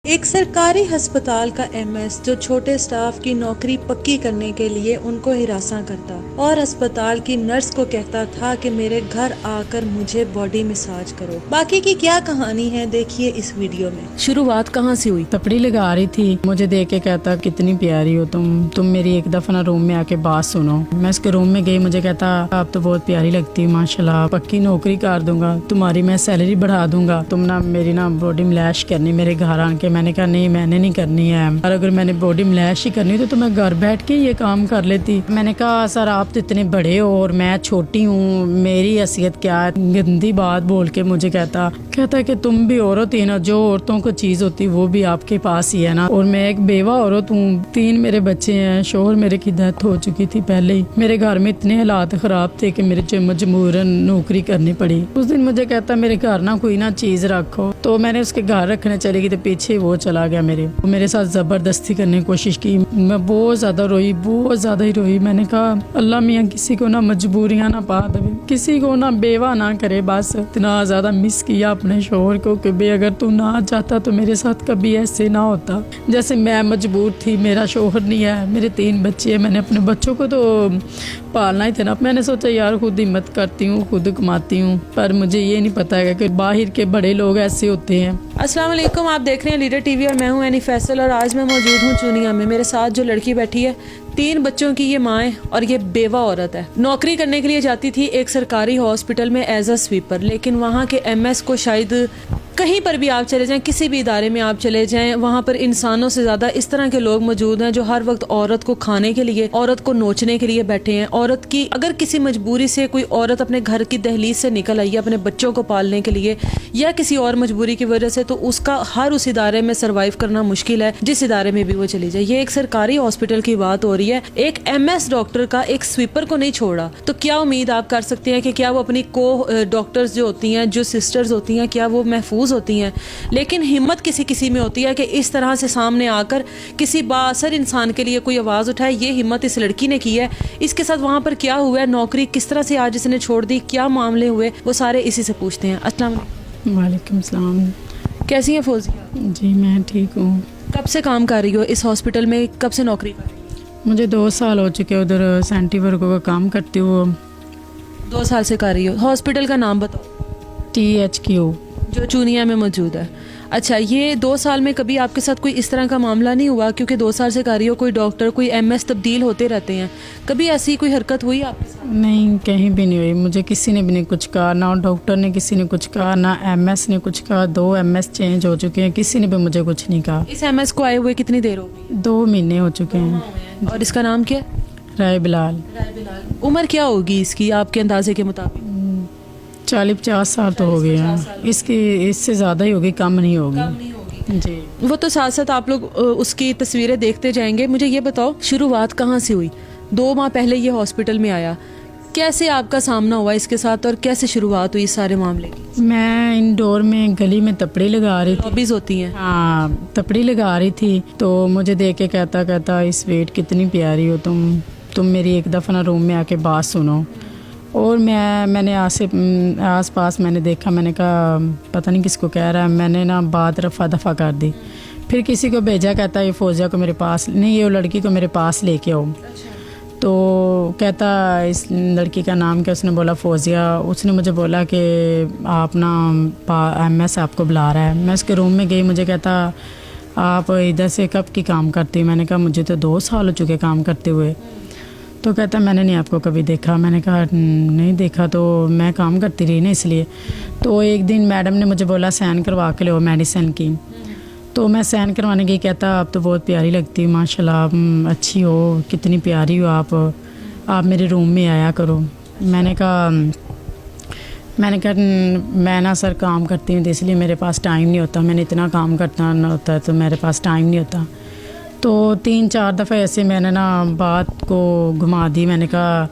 एक सरकारी अस्पताल का एमएस जो छोटे स्टाफ की नौकरी पक्की करने के लिए उनको हिरासा करता और अस्पताल की नर्स को कहता था कि मेरे घर आकर मुझे बॉडी मसाज करो। बाकी की क्या कहानी है देखिए इस वीडियो में। शुरुआत कहाँ से हुई? तपड़ी लगा रही थी, मुझे देख के कहता कितनी प्यारी हो तुम मेरी एक दफा ना रूम में आके बात सुनो। मैं उसके रूम में गई, मुझे कहता आप तो बहुत प्यारी लगती है माशाल्लाह, पक्की नौकरी कर दूंगा, तुम्हारी मैं सैलरी बढ़ा दूंगा, तुम ना मेरी ना बॉडी मलैश करनी मेरे घर आके। मैंने कहा नहीं, मैंने नहीं करनी है, और अगर मैंने बॉडी मलैश ही करनी तो मैं घर बैठ के ये काम कर लेती। मैंने कहा सर आप तो इतने बड़े हो और मैं छोटी हूँ, मेरी हैसियत क्या है? गंदी बात बोल के मुझे कहता कि तुम भी औरत ही ना, जो औरतों को चीज होती वो भी आपके पास ही है ना, और मैं एक बेवा औरत हूँ, 3 मेरे बच्चे हैं, शोहर मेरे की डेथ हो चुकी थी पहले ही, मेरे घर में इतने हालात खराब थे कि मेरे मजबूरन नौकरी करनी पड़ी। उस दिन मुझे कहता मेरे घर ना कोई ना चीज रखो, तो मैंने उसके घर रखने चली गई, तो पीछे वो चला गया मेरे साथ जबरदस्ती करने की कोशिश की। मैं बहुत ज्यादा रोई, बहुत ज्यादा ही रोई। मैंने कहा अल्लाह मियाँ किसी को ना मजबूरियां ना पा दे, किसी को ना बेवा ना करे। बस इतना ज्यादा मिस किया अपने शोहर को कि बे अगर तू ना चाहता तो मेरे साथ कभी ऐसे ना होता, जैसे मैं मजबूर थी। मेरा शोहर नहीं है, मेरे 3 बच्चे हैं, मैंने अपने बच्चों को तो पालना ही था ना। मैंने सोचा यार खुद हिम्मत करती हूँ, खुद कमाती हूँ, पर मुझे ये नहीं पता है कि बाहर के बड़े लोग ऐसे होते हैं। अस्सलाम वालेकुम, आप देख रहे हैं लीडर टीवी और मैं हूं एनी फैसल, और आज मैं मौजूद हूं चुनिया में। मेरे साथ जो लड़की बैठी है, 3 बच्चों की ये माँ है और ये बेवा औरत है। नौकरी करने के लिए जाती थी एक सरकारी हॉस्पिटल में एज अ स्वीपर, लेकिन वहाँ के एमएस को शायद कहीं पर भी आप चले जाएं, किसी भी इदारे में आप चले जाएं, वहाँ पर इंसानों से ज्यादा इस तरह के लोग मौजूद हैं जो हर वक्त औरत को खाने के लिए, औरत को नोचने के लिए बैठे हैं। औरत की अगर किसी मजबूरी से कोई औरत अपने घर की दहलीज से निकल आई है अपने बच्चों को पालने के लिए या किसी और मजबूरी की वजह से, तो उसका हर उस इदारे में सर्वाइव करना मुश्किल है जिस इदारे में भी वो चली जाए। ये एक सरकारी हॉस्पिटल की बात हो रही है। एक एमएस डॉक्टर का एक स्वीपर को नहीं छोड़ा, तो क्या उम्मीद आप कर सकते हैं कि क्या वो अपनी को डॉक्टर्स जो होती हैं, जो सिस्टर्स होती हैं, क्या वो महफूज होती हैं? लेकिन हिम्मत किसी किसी में होती है कि इस तरह से सामने आकर किसी बाअसर इंसान के लिए कोई आवाज उठाए। ये हिम्मत इस लड़की ने की है। इसके साथ वहां पर क्या हुआ है, नौकरी किस तरह से आज इसने छोड़ दी, क्या मामले हुए, वो सारे इसी से पूछते हैं। अस्सलाम वालेकुम सलाम। कैसी हैं फौजिया? जी मैं ठीक हूँ। कब से काम कर रही हो इस हॉस्पिटल में, कब से नौकरी कर रही हो? मुझे 2 साल हो चुके, उधर सेंटी वर्को का काम करती हूँ। 2 साल से कर रही हो। हॉस्पिटल का नाम बताओ। THQ जो चूनिया में मौजूद है। अच्छा, ये 2 साल में कभी आपके साथ कोई इस तरह का मामला नहीं हुआ? क्योंकि 2 साल से कर रही हो, कोई डॉक्टर, कोई एमएस तब्दील होते रहते हैं, कभी ऐसी कोई हरकत हुई आपके साथ? नहीं, कहीं भी नहीं हुई। मुझे किसी ने भी नहीं कुछ कहा, ना डॉक्टर ने किसी ने कुछ कहा, ना एमएस ने कुछ कहा। 2 एमएस चेंज हो चुके हैं, किसी ने भी मुझे कुछ नहीं कहा। इस एमएस को आए हुए कितनी देर हो गई? 2 महीने हो चुके हैं। और इसका नाम क्या है? राय बिलाल। उम्र क्या होगी इसकी आपके अंदाजे के मुताबिक? 40-50 साल तो हो गए हैं इसकी, इससे ज़्यादा ही होगी, कम नहीं होगी। जी वो तो साथ साथ आप लोग उसकी तस्वीरें देखते जाएंगे। मुझे ये बताओ शुरुआत कहाँ से हुई? 2 माह पहले ये हॉस्पिटल में आया, कैसे आपका सामना हुआ इसके साथ और कैसे शुरुआत हुई इस सारे मामले की? मैं इंडोर में गली में तपड़ी लगा रही थी। हॉबीज होती हैं। हाँ, तपड़ी लगा रही थी, तो मुझे देख के कहता इस वेट कितनी प्यारी हो तुम मेरी एक दफ़ा ना रूम में आके बात सुनो। और मैंने आस पास मैंने देखा, मैंने कहा पता नहीं किसको कह रहा है, मैंने ना बात रफ़ा दफ़ा कर दी। फिर किसी को भेजा, कहता ये फौजिया को मेरे पास नहीं, ये लड़की को मेरे पास लेके आओ। तो कहता इस लड़की का नाम क्या? उसने बोला फौजिया। उसने मुझे बोला कि आप ना एमएस आपको बुला रहा है। मैं उसके रूम में गई, मुझे कहता आप इधर से कब की काम करती? मैंने कहा मुझे तो 2 साल हो चुके काम करते हुए। तो कहता मैंने नहीं आपको कभी देखा। मैंने कहा नहीं देखा, तो मैं काम करती रही ना इसलिए। तो एक दिन मैडम ने मुझे बोला साइन करवा के लो मेडिसिन की, तो मैं साइन करवाने गई। कहता आप तो बहुत प्यारी लगती हो माशाल्लाह, आप अच्छी हो, कितनी प्यारी हो आप मेरे रूम में आया करो। मैंने कहा मैं ना सर काम करती हूँ, इसलिए मेरे पास टाइम नहीं होता, मैंने इतना काम करना होता तो मेरे पास टाइम नहीं होता। तो 3-4 दफ़ा ऐसे मैंने ना बात को घुमा दी। मैंने कहा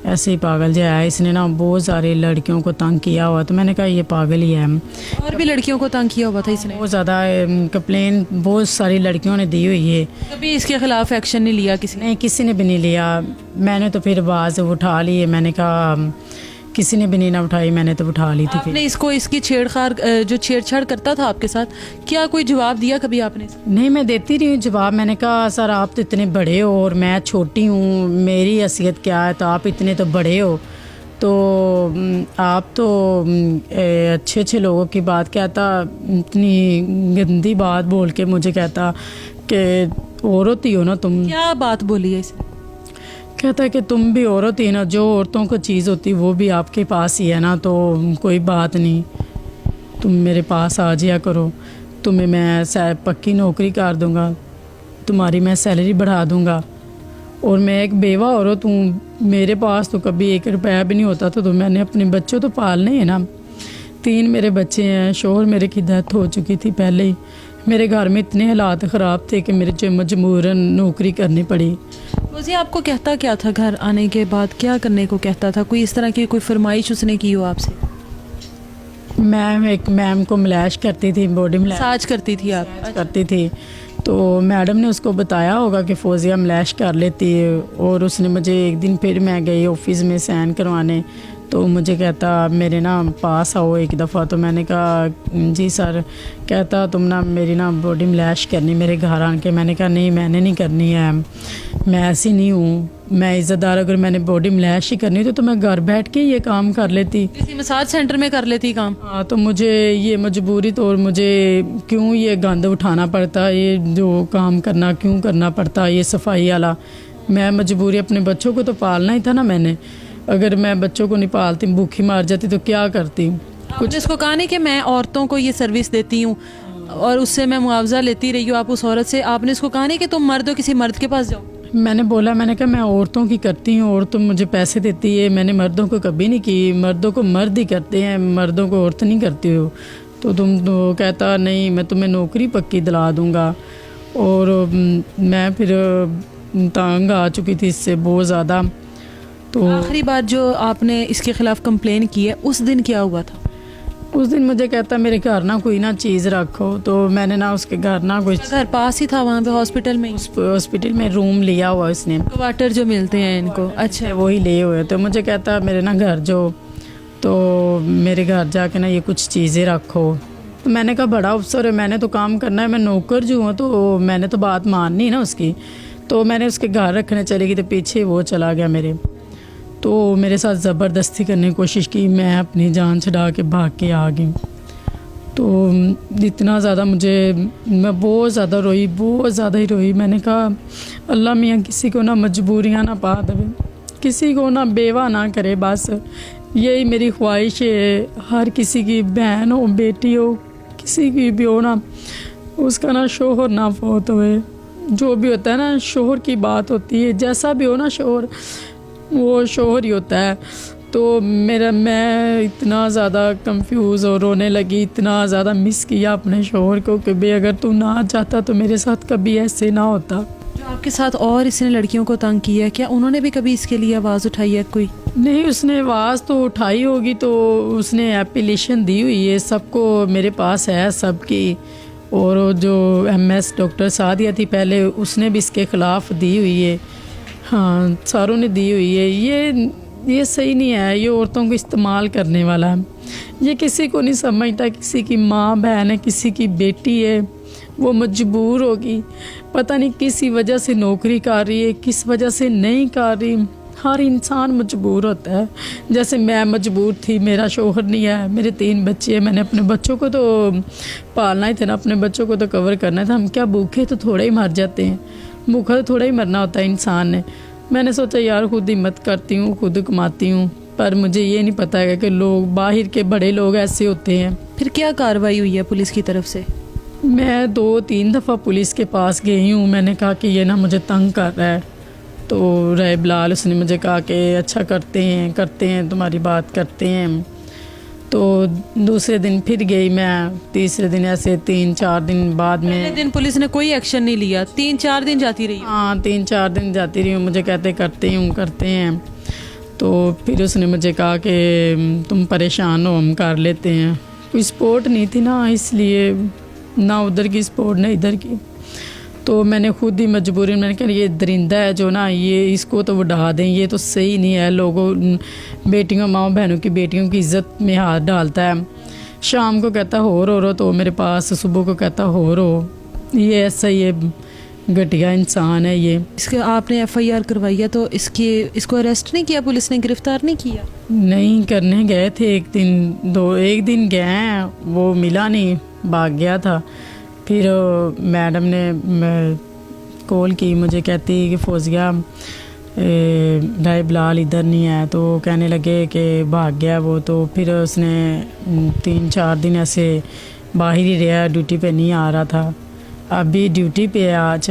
ऐसे ही पागल जो है, इसने ना बहुत सारी लड़कियों को तंग किया हुआ। तो मैंने कहा ये पागल ही है। और भी लड़कियों को तंग किया हुआ था इसने? बहुत ज़्यादा कंप्लेन बहुत सारी लड़कियों ने दी हुई है। कभी इसके खिलाफ एक्शन नहीं लिया किसी ने? नहीं, किसी ने भी नहीं लिया। मैंने तो फिर आवाज़ उठा ली है। मैंने कहा किसी ने भी नहीं ना उठाई, मैंने तो उठा ली थी फिर। आपने इसको इसकी जो छेड़छाड़ करता था आपके साथ, क्या कोई जवाब दिया कभी आपने? नहीं, मैं देती रही हूँ जवाब। मैंने कहा सर आप तो इतने बड़े हो और मैं छोटी हूँ, मेरी हैसियत क्या है, तो आप इतने तो बड़े हो, तो आप तो अच्छे अच्छे लोगों की बात कहता, इतनी गंदी बात बोल के मुझे कहता कि औरत ही हो ना तुम। क्या बात बोली है इसे? कहता है कि तुम भी औरत ही ना, जो औरतों को चीज़ होती वो भी आपके पास ही है ना, तो कोई बात नहीं, तुम मेरे पास आ जाया करो, तुम्हें मैं पक्की नौकरी कर दूंगा, तुम्हारी मैं सैलरी बढ़ा दूंगा, और मैं एक बेवा औरत हूँ, मेरे पास तो कभी 1 रुपया भी नहीं होता, तो मैंने अपने बच्चों तो पालने हैं ना। 3 मेरे बच्चे हैं, शोहर मेरे की डेथ हो चुकी थी पहले ही, मेरे घर में इतने हालात ख़राब थे कि मेरे मजबूरन नौकरी करनी पड़ी। मुझे आपको कहता क्या था घर आने के बाद, क्या करने को कहता था? कोई इस तरह की कोई फरमाइश उसने की हो आपसे? मैम एक मैम को मलैश करती थी, बॉडी मसाज करती थी आप? करती थी, तो मैडम ने उसको बताया होगा कि फौजिया मलैश कर लेती है, और उसने मुझे एक दिन फिर मैं गई ऑफिस में साइन करवाने, तो मुझे कहता मेरे ना पास आओ एक दफ़ा, तो मैंने कहा जी सर। कहता तुम ना मेरी ना बॉडी मलैश करनी मेरे घर आके। मैंने कहा नहीं मैंने नहीं करनी है, मैं ऐसी नहीं हूँ, मैं इज़्ज़तदार, अगर मैंने बॉडी मलैश ही करनी तो मैं घर बैठ के ये काम कर लेती, किसी मसाज सेंटर में कर लेती काम। हाँ, तो मुझे ये मजबूरी तौर मुझे क्यों ये गंद उठाना पड़ता, ये जो काम करना क्यों करना पड़ता, ये सफाई वाला। मैं मजबूरी अपने बच्चों को तो पालना ही था ना मैंने, अगर मैं बच्चों को नहीं पालती, भूखी मार जाती तो क्या करती। कुछ इसको कहा नहीं कि मैं औरतों को ये सर्विस देती हूँ और उससे मैं मुआवजा लेती रही हूँ आप उस औरत से? आपने इसको कहा नहीं कि तुम मर्द हो, किसी मर्द के पास जाओ? मैंने बोला, मैंने कहा मैं औरतों की करती हूँ और तुम मुझे पैसे देती है, मैंने मर्दों को कभी नहीं की, मर्दों को मर्द ही करते हैं, मर्दों को औरत नहीं करती हो। तो तुम तो कहता नहीं मैं तुम्हें नौकरी पक्की दिला दूँगा, और मैं फिर तंग आ चुकी थी इससे बहुत ज़्यादा। तो आखिरी बार जो आपने इसके खिलाफ कंप्लेन की है उस दिन क्या हुआ था? उस दिन मुझे कहता मेरे घर ना कोई ना चीज़ रखो, तो मैंने ना उसके घर ना कोई, घर पास ही था वहाँ पे हॉस्पिटल में? हॉस्पिटल में रूम लिया हुआ उसने, क्वार्टर जो मिलते हैं इनको। अच्छा, वही लिए हुए। तो मुझे कहता मेरे ना घर जो, तो मेरे घर जाके ना ये कुछ चीज़ें रखो। तो मैंने कहा बड़ा अफसर है, मैंने तो काम करना है, मैं नौकर जो हूँ, तो मैंने तो बात माननी ना उसकी। तो मैंने उसके घर रखने चली गई, तो पीछे वो चला गया मेरे, तो मेरे साथ ज़बरदस्ती करने की कोशिश की, मैं अपनी जान छुड़ा के भाग के आ गई। तो इतना ज़्यादा मैं बहुत ज़्यादा रोई, बहुत ज़्यादा ही रोई। मैंने कहा अल्लाह मियाँ किसी को ना मजबूरियाँ ना पा दे, किसी को ना बेवा ना करे, बस यही मेरी ख्वाहिश है। हर किसी की बहन हो, बेटी हो, किसी की भी हो ना, उसका ना शोहर ना फौत होए। जो भी होता है ना, शोहर की बात होती है, जैसा भी हो ना शोहर, वो शोहर ही होता है। तो मैं इतना ज़्यादा कंफ्यूज और रोने लगी, इतना ज़्यादा मिस किया अपने शोहर को कि भाई अगर तू ना चाहता तो मेरे साथ कभी ऐसे ना होता। जो आपके साथ और इसने लड़कियों को तंग किया है, क्या उन्होंने भी कभी इसके लिए आवाज़ उठाई है? कोई नहीं, उसने आवाज़ तो उठाई होगी, तो उसने एप्लीकेशन दी हुई है सबको, मेरे पास है सबकी। और जो MS डॉक्टर सादिया थी पहले, उसने भी इसके ख़िलाफ़ दी हुई है। हाँ, सारों ने दी हुई है। ये सही नहीं है, ये औरतों को इस्तेमाल करने वाला है। ये किसी को नहीं समझता, किसी की माँ बहन है, किसी की बेटी है, वो मजबूर होगी, पता नहीं किसी वजह से नौकरी कर रही है, किस वजह से नहीं कर रही। हर इंसान मजबूर होता है, जैसे मैं मजबूर थी, मेरा शोहर नहीं है, मेरे 3 बच्चे हैं, मैंने अपने बच्चों को तो पालना ही था ना, अपने बच्चों को तो कवर करना था। हम क्या भूखे तो थोड़े ही मर जाते हैं, भूखा तो थोड़ा ही मरना होता है इंसान ने। मैंने सोचा यार खुद हिम्मत करती हूँ, खुद कमाती हूँ, पर मुझे ये नहीं पता है कि लोग बाहर के बड़े लोग ऐसे होते हैं। फिर क्या कार्रवाई हुई है पुलिस की तरफ से? मैं 2-3 दफ़ा पुलिस के पास गई हूँ, मैंने कहा कि ये ना मुझे तंग कर रहा है, तो रहे बिलाल उसने मुझे कहा कि अच्छा करते हैं तुम्हारी बात करते हैं। तो दूसरे दिन फिर गई मैं, तीसरे दिन ऐसे 3-4 दिन बाद में। पहले दिन पुलिस ने कोई एक्शन नहीं लिया, 3-4 दिन जाती रही? हाँ, 3-4 दिन जाती रही हूँ, मुझे कहते करते हैं। तो फिर उसने मुझे कहा कि तुम परेशान हो, हम कर लेते हैं। कोई सपोर्ट नहीं थी ना, इसलिए ना उधर की सपोर्ट ना इधर की। तो मैंने खुद ही मजबूरी मैंने कहा ये दरिंदा है जो ना, ये इसको तो उड़ा दें, ये तो सही नहीं है। लोगों बेटियों माँ बहनों की बेटियों की इज्जत में हाथ डालता है। शाम को कहता हो रो तो मेरे पास, सुबह को कहता हो रो। ये ऐसा ये घटिया इंसान है ये। इसके आपने FIR करवाई है तो इसको अरेस्ट नहीं किया, पुलिस ने गिरफ्तार नहीं किया? नहीं, करने गए थे एक दिन गए हैं, वो मिला नहीं, भाग गया था। फिर मैडम ने कॉल की, मुझे कहती कि फौजिया भाई बिलाल इधर नहीं है, तो कहने लगे कि भाग गया वो। तो फिर उसने 3-4 दिन ऐसे बाहर ही रहा, ड्यूटी पे नहीं आ रहा था। अभी ड्यूटी पे है आज,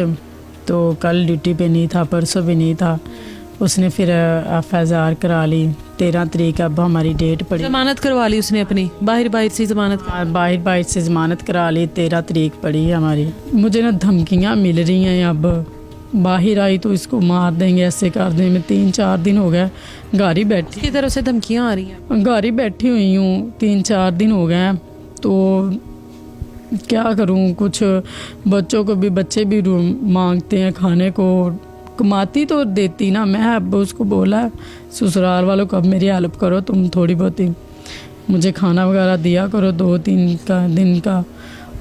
तो कल ड्यूटी पे नहीं था, परसों भी नहीं था। उसने फिर FIR करा ली। 13 तारीख अब हमारी डेट पड़ी। जमानत करवा ली उसने अपनी, बाहर से जमानत? बाहर से जमानत करा ली। 13 तारीख पड़ी है हमारी। मुझे ना धमकियाँ मिल रही हैं, अब बाहर आई तो इसको मार देंगे, ऐसे कर देंगे। 3-4 दिन हो गए घर ही बैठी, की तरफ से धमकियाँ आ रही हैं? घर ही बैठी हुई हूँ, 3-4 दिन हो गए। तो क्या करूँ, कुछ बच्चों को भी, बच्चे भी मांगते हैं खाने को, कमाती तो देती ना मैं। अब उसको बोला ससुराल वालों को अब मेरी हेल्प करो, तुम थोड़ी बहुत ही मुझे खाना वगैरह दिया करो 2-3 दिन का।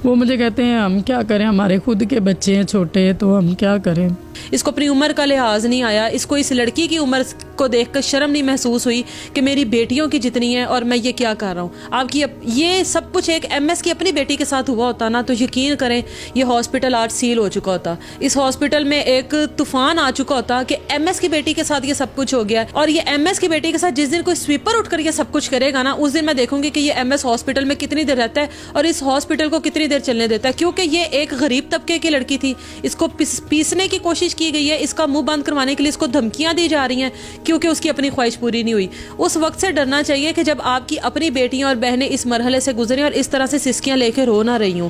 वो मुझे कहते हैं हम क्या करें, हमारे खुद के बच्चे हैं छोटे, तो हम क्या करें। इसको अपनी उम्र का लिहाज नहीं आया, इसको इस लड़की की उम्र को देखकर शर्म नहीं महसूस हुई कि मेरी बेटियों की जितनी है और मैं ये क्या कर रहा हूँ। आपकी ये सब कुछ एक MS की अपनी बेटी के साथ हुआ होता ना, तो यकीन करें ये हॉस्पिटल आज सील हो चुका होता। इस हॉस्पिटल में एक तूफान आ चुका होता कि MS की बेटी के साथ ये सब कुछ हो गया। और ये MS की बेटी के साथ जिस दिन कोई स्वीपर उठकर ये सब कुछ करेगा ना, उस दिन मैं देखूंगी कि ये MS हॉस्पिटल में कितनी देर रहता है और इस हॉस्पिटल को कितनी देर चलने देता है। क्योंकि ये एक गरीब तबके की लड़की थी, इसको पीसने की कोशिश की गई है, इसका मुंह बंद करवाने के लिए इसको धमकियां दी जा रही हैं क्योंकि उसकी अपनी ख्वाहिश पूरी नहीं हुई। उस वक्त से डरना चाहिए कि जब आपकी अपनी बेटियां और बहनें इस मरहले से गुजरें और इस तरह से सिसकियां लेकर रो ना रही हूं।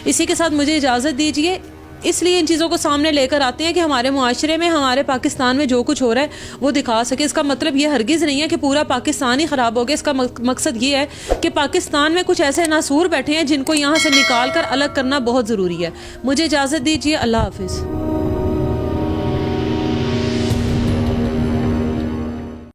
इसी के साथ मुझे इजाज़त दीजिए। इसलिए इन चीज़ों को सामने लेकर आते हैं कि हमारे मुआशरे में, हमारे पाकिस्तान में जो कुछ हो रहा है वो दिखा सके। इसका मतलब ये हरगिज़ नहीं है कि पूरा पाकिस्तान ही ख़राब हो गया। इसका मकसद ये है कि पाकिस्तान में कुछ ऐसे नासूर बैठे हैं जिनको यहाँ से निकाल कर अलग करना बहुत ज़रूरी है। मुझे इजाज़त दीजिए। अल्लाह हाफिज़।